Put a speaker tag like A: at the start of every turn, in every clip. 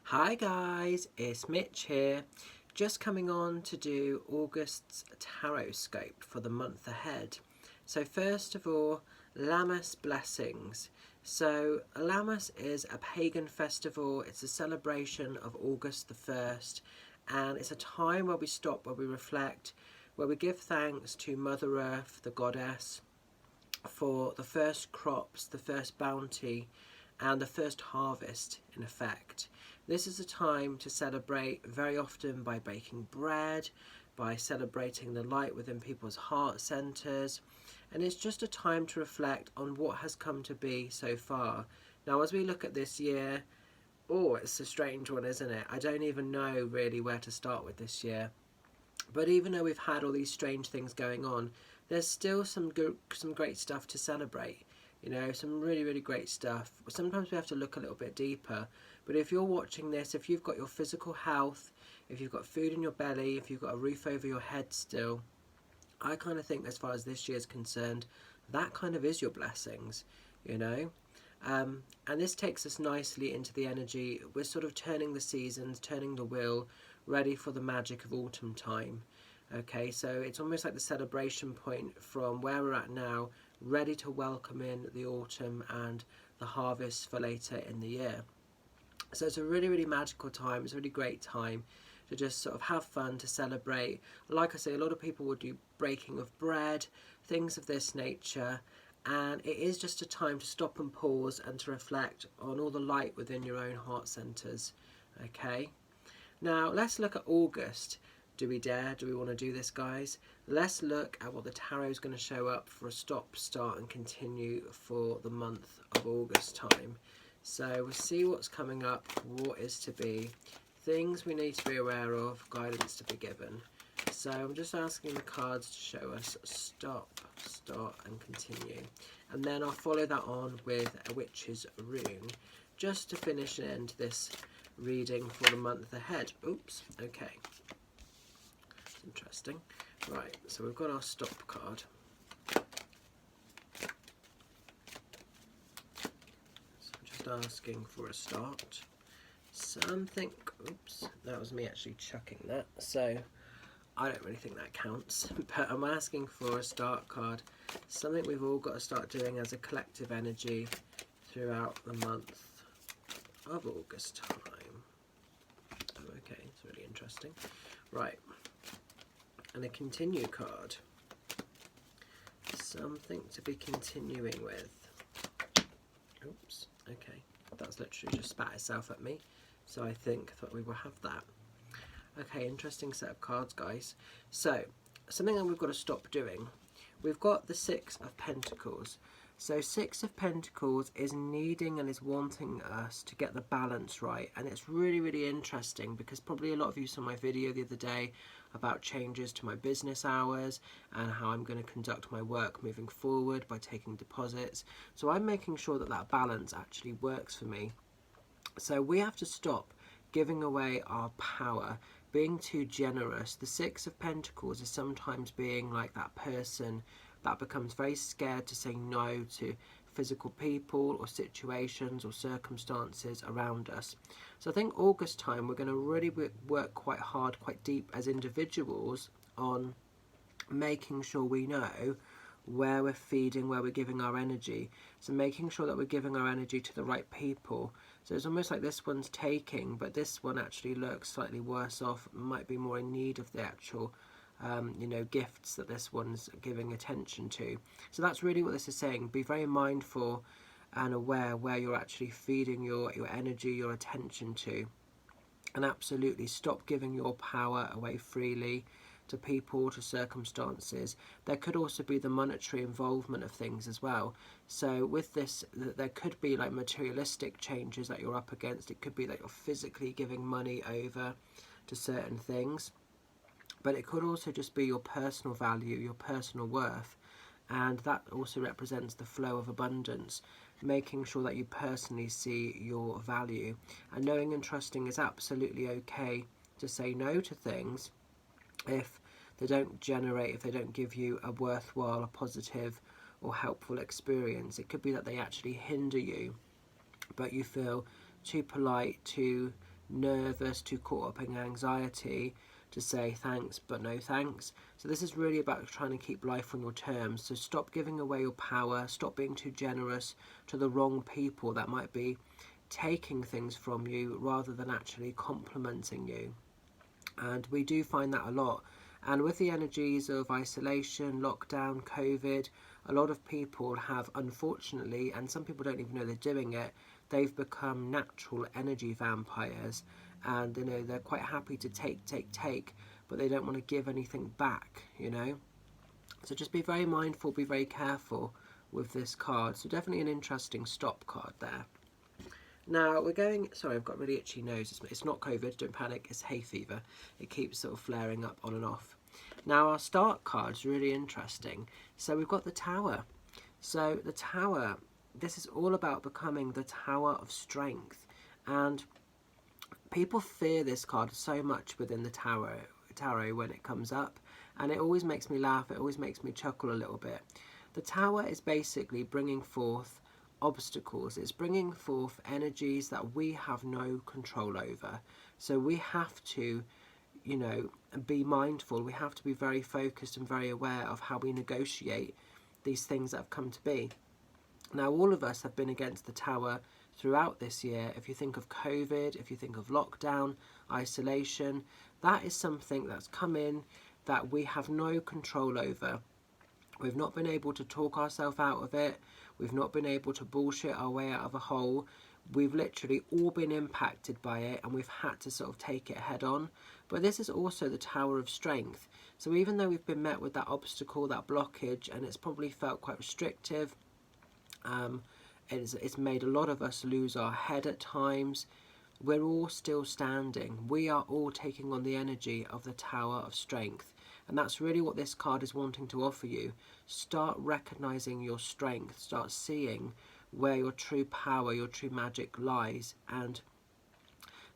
A: Hi guys, it's Mitch here, just coming on to do August's tarot scope for the month ahead. So first of all, Lammas Blessings. So Lammas is a pagan festival. It's a celebration of August the 1st, and it's a time where we stop, where we reflect, where we give thanks to Mother Earth, the goddess, for the first crops, the first bounty, and the first harvest in effect. This is a time to celebrate, very often by baking bread, by celebrating the light within people's heart centres, and it's just a time to reflect on what has come to be so far. Now as we look at this year, it's a strange one, isn't it? I don't even know really where to start with this year. But even though we've had all these strange things going on, there's still some great stuff to celebrate. You know, some really great stuff. Sometimes we have to look a little bit deeper. But if you're watching this, if you've got your physical health, if you've got food in your belly, if you've got a roof over your head still, I kind of think as far as this year's concerned, that kind of is your blessings, you know. And this takes us nicely into the energy. We're sort of turning the seasons, turning the wheel, ready for the magic of autumn time. Okay, so it's almost like the celebration point from where we're at now, ready to welcome in the autumn and the harvest for later in the year. So it's a really magical time. It's a really great time to just sort of have fun, to celebrate. Like I say, a lot of people will do breaking of bread, things of this nature, and it is just a time to stop and pause and to reflect on all the light within your own heart centres. Okay, now let's look at August. Do we dare? Do we want to do this, guys? Let's look at what the tarot is going to show up for a stop, start and continue for the month of August time. So we'll see what's coming up, what is to be, things we need to be aware of, guidance to be given. So I'm just asking the cards to show us stop, start and continue. And then I'll follow that on with a witch's rune, just to finish and end this reading for the month ahead. Oops, okay. Interesting. Right, so we've got our stop card. So I'm just asking for a start. Something, oops, that was me actually chucking that. So I don't really think that counts, but I'm asking for a start card. Something we've all got to start doing as a collective energy throughout the month of August time. Oh, okay, it's really interesting. Right. And a continue card. Something to be continuing with. Oops, okay. That's literally just spat itself at me. So I think that we will have that. Okay, interesting set of cards, guys. So, something that we've got to stop doing. We've got the Six of Pentacles. So Six of Pentacles is needing and is wanting us to get the balance right, and it's really interesting because probably a lot of you saw my video the other day about changes to my business hours and how I'm going to conduct my work moving forward by taking deposits. So I'm making sure that that balance actually works for me. So we have to stop giving away our power, being too generous. The Six of Pentacles is sometimes being like that person that becomes very scared to say no to physical people or situations or circumstances around us. So I think August time we're going to really work quite hard, quite deep as individuals on making sure we know where we're feeding, where we're giving our energy. So making sure that we're giving our energy to the right people. So it's almost like this one's taking, but this one actually looks slightly worse off, might be more in need of the actual gifts that this one's giving attention to. So that's really what this is saying. Be very mindful and aware where you're actually feeding your energy, your attention to. And absolutely stop giving your power away freely to people, to circumstances. There could also be the monetary involvement of things as well. So with this, there could be like materialistic changes that you're up against. It could be that you're physically giving money over to certain things. But it could also just be your personal value, your personal worth, and that also represents the flow of abundance, making sure that you personally see your value. And knowing and trusting is absolutely okay to say no to things if they don't generate, if they don't give you a worthwhile, a positive or helpful experience. It could be that they actually hinder you, but you feel too polite, too nervous, too caught up in anxiety to say thanks but no thanks. So this is really about trying to keep life on your terms. So stop giving away your power, stop being too generous to the wrong people that might be taking things from you rather than actually complimenting you. And we do find that a lot. And with the energies of isolation, lockdown, COVID, a lot of people have, unfortunately, and some people don't even know they're doing it, they've become natural energy vampires. And they're quite happy to take, but they don't want to give anything back. So just be very mindful, be very careful with this card. So definitely an interesting stop card there. Now we're going, sorry, I've got a really itchy nose. It's not COVID, don't panic, it's hay fever. It keeps sort of flaring up on and off. Now our start card's really interesting. So we've got the Tower. So the Tower, this is all about becoming the Tower of Strength. And people fear this card so much within the tarot when it comes up. And it always makes me laugh, it always makes me chuckle a little bit. The Tower is basically bringing forth obstacles. It's bringing forth energies that we have no control over. So we have to, be mindful. We have to be very focused and very aware of how we negotiate these things that have come to be. Now, all of us have been against the Tower throughout this year. If you think of COVID, if you think of lockdown, isolation, that is something that's come in that we have no control over. We've not been able to talk ourselves out of it. We've not been able to bullshit our way out of a hole. We've literally all been impacted by it, and we've had to sort of take it head on. But this is also the Tower of Strength. So even though we've been met with that obstacle, that blockage, and it's probably felt quite restrictive, it's made a lot of us lose our head at times, we're all still standing. We are all taking on the energy of the Tower of Strength. And that's really what this card is wanting to offer you. Start recognizing your strength. Start seeing where your true power, your true magic lies. And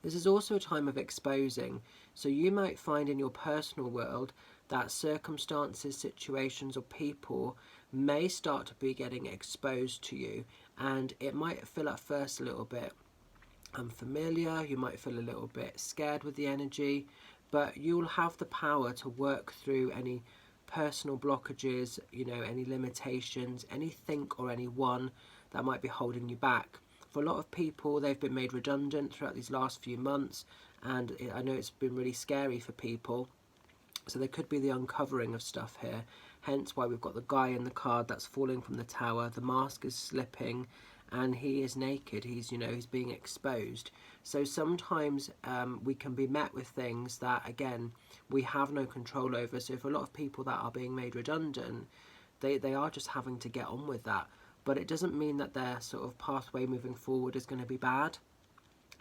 A: this is also a time of exposing. So you might find in your personal world that circumstances, situations, or people may start to be getting exposed to you. And it might feel at first a little bit unfamiliar. You might feel a little bit scared with the energy. But you'll have the power to work through any personal blockages, any limitations, anything or anyone that might be holding you back. For a lot of people, they've been made redundant throughout these last few months, and I know it's been really scary for people. So there could be the uncovering of stuff here, hence why we've got the guy in the card that's falling from the tower, the mask is slipping, and he is naked, he's being exposed. So sometimes we can be met with things that, again, we have no control over. So for a lot of people that are being made redundant, they are just having to get on with that. But it doesn't mean that their sort of pathway moving forward is going to be bad.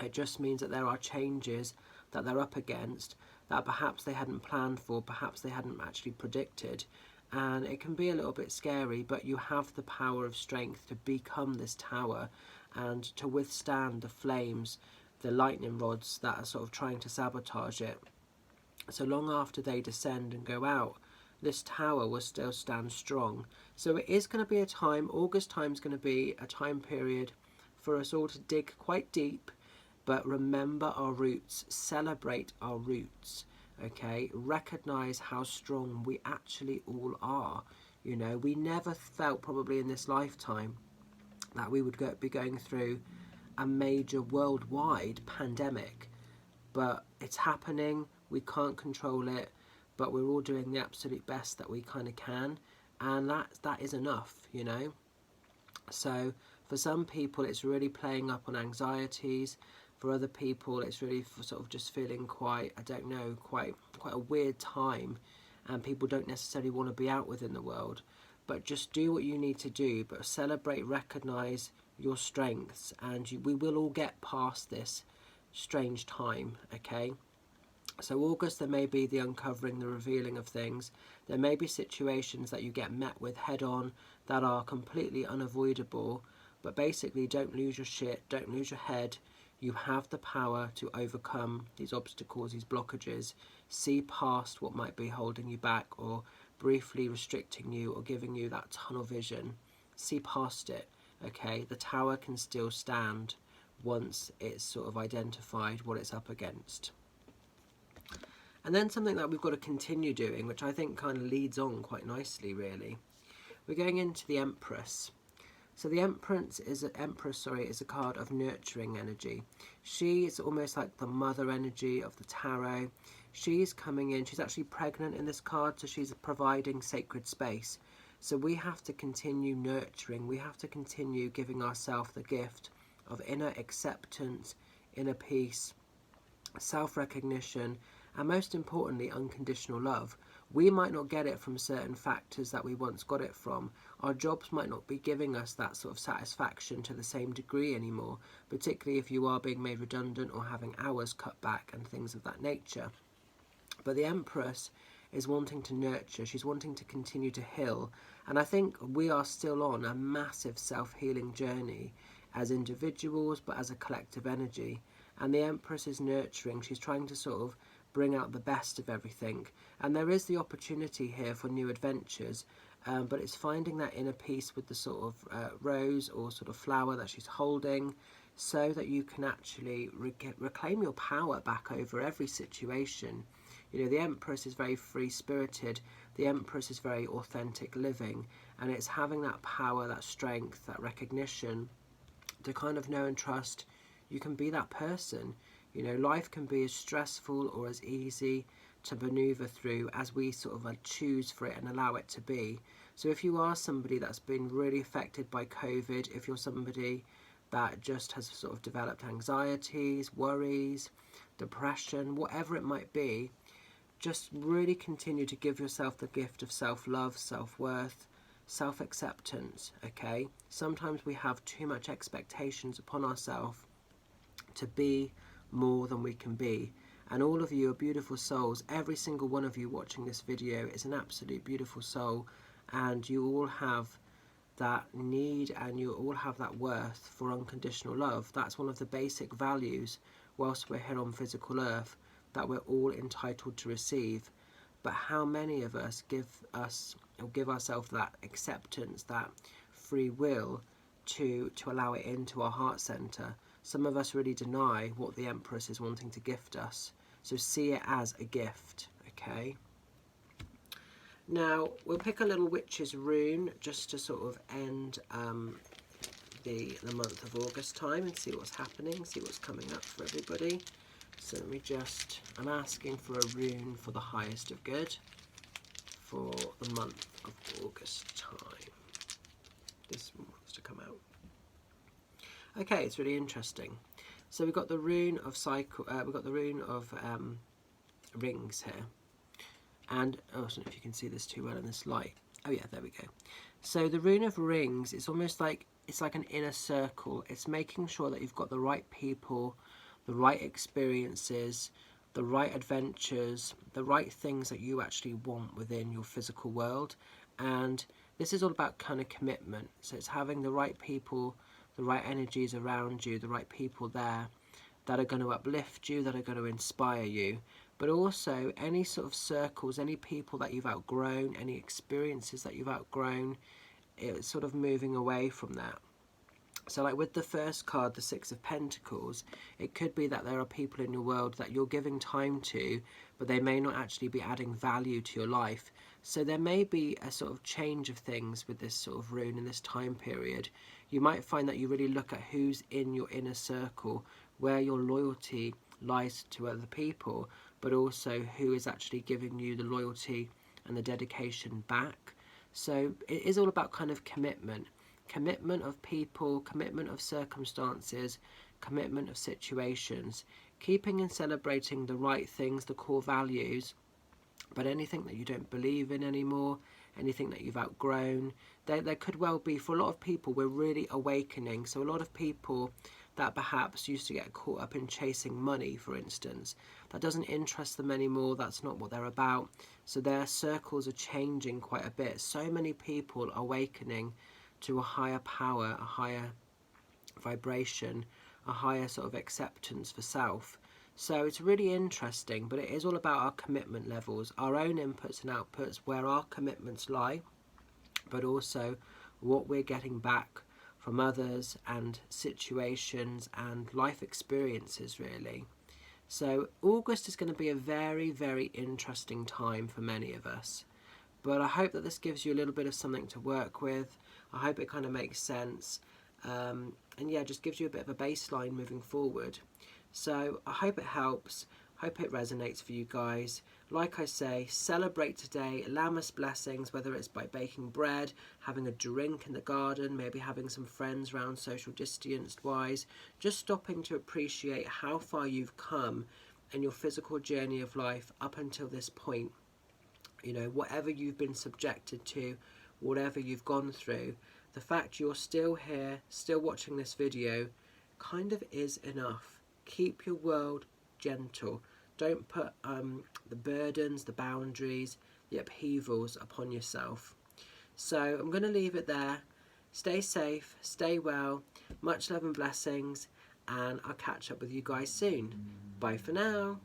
A: It just means that there are changes that they're up against that perhaps they hadn't planned for, perhaps they hadn't actually predicted. And it can be a little bit scary, but you have the power of strength to become this tower and to withstand the flames, the lightning rods that are sort of trying to sabotage it. So long after they descend and go out, this tower will still stand strong. So it is going to be a time, August time is going to be a time period for us all to dig quite deep, but remember our roots, celebrate our roots. Okay, recognize how strong we actually all are. We never felt probably in this lifetime that we would be going through a major worldwide pandemic, but it's happening. We can't control it, but we're all doing the absolute best that we kind of can, and that is enough. So for some people it's really playing up on anxieties. For other people, it's really sort of just feeling quite a weird time, and people don't necessarily want to be out within the world. But just do what you need to do, but celebrate, recognise your strengths, and we will all get past this strange time, okay? So August, there may be the uncovering, the revealing of things. There may be situations that you get met with head on that are completely unavoidable, but basically don't lose your shit, don't lose your head. You have the power to overcome these obstacles, these blockages, see past what might be holding you back or briefly restricting you or giving you that tunnel vision. See past it, okay? The tower can still stand. once it's sort of identified what it's up against. And then something that we've got to continue doing, which I think kind of leads on quite nicely really. We're going into the Empress. So the Empress is a card of nurturing energy. She is almost like the mother energy of the tarot. She's coming in, she's actually pregnant in this card, so she's providing sacred space. So we have to continue nurturing, we have to continue giving ourselves the gift of inner acceptance, inner peace, self-recognition, and most importantly, unconditional love. We might not get it from certain factors that we once got it from. Our jobs might not be giving us that sort of satisfaction to the same degree anymore, particularly if you are being made redundant or having hours cut back and things of that nature. But the Empress is wanting to nurture, she's wanting to continue to heal, and I think we are still on a massive self-healing journey as individuals, but as a collective energy. And the Empress is nurturing, she's trying to sort of bring out the best of everything, and there is the opportunity here for new adventures, but it's finding that inner peace with the sort of rose or sort of flower that she's holding, so that you can actually reclaim your power back over every situation. You know, the Empress is very free-spirited, the Empress is very authentic living, and it's having that power, that strength, that recognition to kind of know and trust you can be that person. You know, life can be as stressful or as easy to maneuver through as we sort of choose for it and allow it to be. So if you are somebody that's been really affected by COVID, if you're somebody that just has sort of developed anxieties, worries, depression, whatever it might be, just really continue to give yourself the gift of self-love, self-worth, self-acceptance, okay? Sometimes we have too much expectations upon ourselves to be more than we can be. And all of you are beautiful souls. Every single one of you watching this video is an absolute beautiful soul, and you all have that need and you all have that worth for unconditional love. That's one of the basic values whilst we're here on physical earth that we're all entitled to receive. But how many of us give ourselves that acceptance, that free will to allow it into our heart center? Some of us really deny what the Empress is wanting to gift us. So see it as a gift, okay? Now, we'll pick a little witch's rune just to sort of end the month of August time and see what's happening, see what's coming up for everybody. So let me just, I'm asking for a rune for the highest of good for the month of August time. This one wants to come out. Okay, it's really interesting. So we've got the rune of rings here, and oh, I don't know if you can see this too well in this light. Oh yeah, there we go. So the rune of rings, it's almost like it's like an inner circle. It's making sure that you've got the right people, the right experiences, the right adventures, the right things that you actually want within your physical world. And this is all about kind of commitment. So it's having the right people, the right energies around you, the right people there that are going to uplift you, that are going to inspire you, but also any sort of circles, any people that you've outgrown, any experiences that you've outgrown, it's sort of moving away from that. So like with the first card, the Six of Pentacles, it could be that there are people in your world that you're giving time to, but they may not actually be adding value to your life. So there may be a sort of change of things with this sort of rune in this time period. You might find that you really look at who's in your inner circle, where your loyalty lies to other people, but also who is actually giving you the loyalty and the dedication back. So it is all about kind of commitment of people, commitment of circumstances, commitment of situations, keeping and celebrating the right things, the core values, but anything that you don't believe in anymore, anything that you've outgrown, there could well be, for a lot of people, we're really awakening. So a lot of people that perhaps used to get caught up in chasing money, for instance, that doesn't interest them anymore, that's not what they're about. So their circles are changing quite a bit. So many people are awakening to a higher power, a higher vibration, a higher sort of acceptance for self. So it's really interesting, but it is all about our commitment levels, our own inputs and outputs, where our commitments lie, but also what we're getting back from others and situations and life experiences, really. So August is going to be a very, very interesting time for many of us. But I hope that this gives you a little bit of something to work with. I hope it kind of makes sense. And yeah, just gives you a bit of a baseline moving forward. So I hope it helps. Hope it resonates for you guys. Like I say, celebrate today, Lammas Blessings, whether it's by baking bread, having a drink in the garden, maybe having some friends round social distanced wise, just stopping to appreciate how far you've come in your physical journey of life up until this point. You know, whatever you've been subjected to, whatever you've gone through, the fact you're still here, still watching this video, kind of is enough. Keep your world gentle. Don't put the burdens, the boundaries, the upheavals upon yourself. So I'm going to leave it there. Stay safe, stay well, much love and blessings, and I'll catch up with you guys soon. Bye for now.